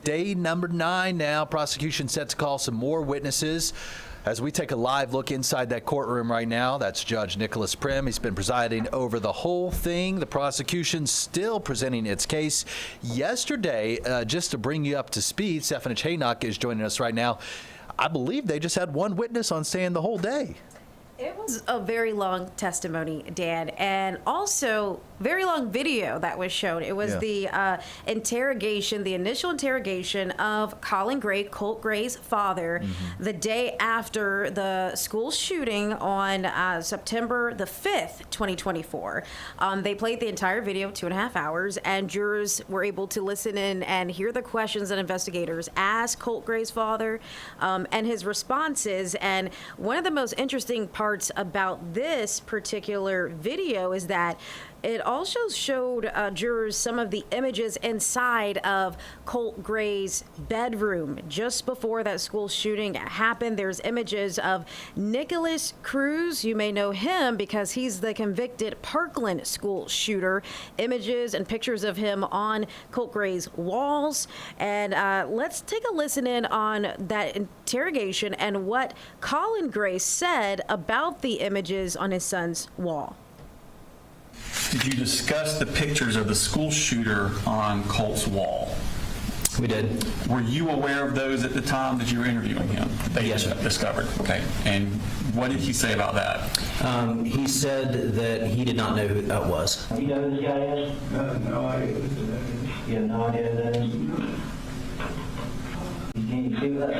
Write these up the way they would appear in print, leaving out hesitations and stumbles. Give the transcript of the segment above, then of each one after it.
Day number 9 now. Prosecution set to call some more witnesses. As we take a live look inside that courtroom right now, that's Judge Nicholas Prim. He's been presiding over the whole thing. The prosecution still presenting its case. Yesterday, just to bring you up to speed, Sefenech Henok is joining us right now. I believe they just had one witness on stand the whole day. It was a very long testimony, Dan, and also very long video that was shown. It was the interrogation, the initial interrogation of Colin Gray, Colt Gray's father, the day after the school shooting on September the 5th, 2024. They played the entire video, 2.5 hours, and jurors were able to listen in and hear the questions that investigators asked Colt Gray's father and his responses. And one of the most interesting parts about this particular video is that it also showed jurors some of the images inside of Colt Gray's bedroom just before that school shooting happened. There's images of Nicholas Cruz. You may know him because he's the convicted Parkland school shooter. Images and pictures of him on Colt Gray's walls. And let's take a listen in on that interrogation and what Colin Gray said about the images on his son's wall. Did you discuss the pictures of the school shooter on Colt's wall? We did. Were you aware of those at the time that you were interviewing him? Yes, sir. Discovered. Okay. And what did he say about that? He said that he did not know who that was. You know who this guy is? No idea. You have no idea who that is? Can you see what that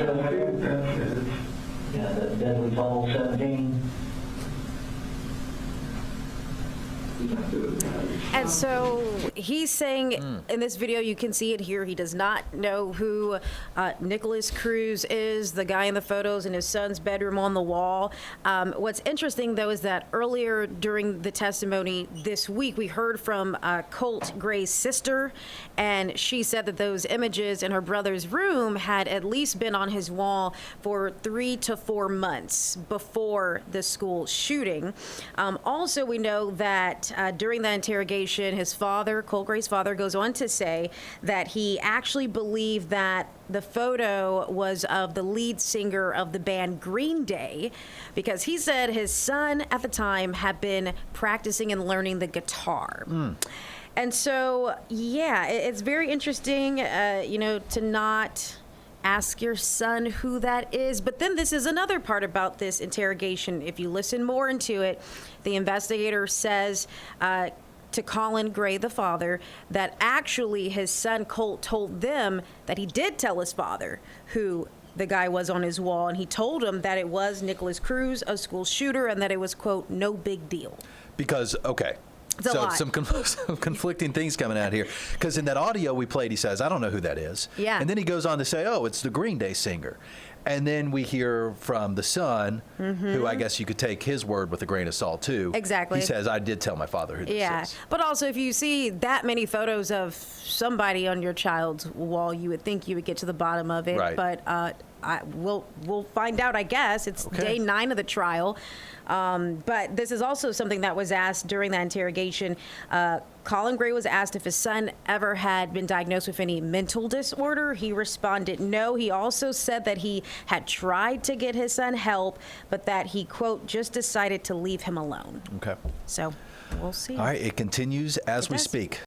says? Yeah, the Deadly Fall 17. And so he's saying in this video, you can see it here, he does not know who Nicholas Cruz is, the guy in the photos in his son's bedroom on the wall. What's interesting, though, is that earlier during the testimony this week, we heard from Colt Gray's sister, and she said that those images in her brother's room had at least been on his wall for 3 to 4 months before the school shooting. Also, we know that during that interrogation, his father, Colt Gray's father, goes on to say that he actually believed that the photo was of the lead singer of the band Green Day, because he said his son at the time had been practicing and learning the guitar. And so, yeah, it's very interesting, you know, to not ask your son who that is. But then this is another part about this interrogation. If you listen more into it, the investigator says to Colin Gray, the father, that actually his son Colt told them that he did tell his father who the guy was on his wall, and he told him that it was Nicholas Cruz, a school shooter, and that it was, quote, no big deal. Because, okay. So some conflicting things coming out here. Because in that audio we played, he says, I don't know who that is. Yeah. And then he goes on to say, oh, it's the Green Day singer. And then we hear from the son, who I guess you could take his word with a grain of salt, too. Exactly. He says, I did tell my father who this is. But also, if you see that many photos of somebody on your child's wall, you would think you would get to the bottom of it. Right. But we'll find out, I guess. It's day 9 of the trial. But this is also something that was asked during that interrogation. Colin Gray was asked if his son ever had been diagnosed with any mental disorder. He responded no. He also said that he had tried to get his son help, but that he, quote, just decided to leave him alone. Okay. So we'll see. All right. It continues as we does. speak.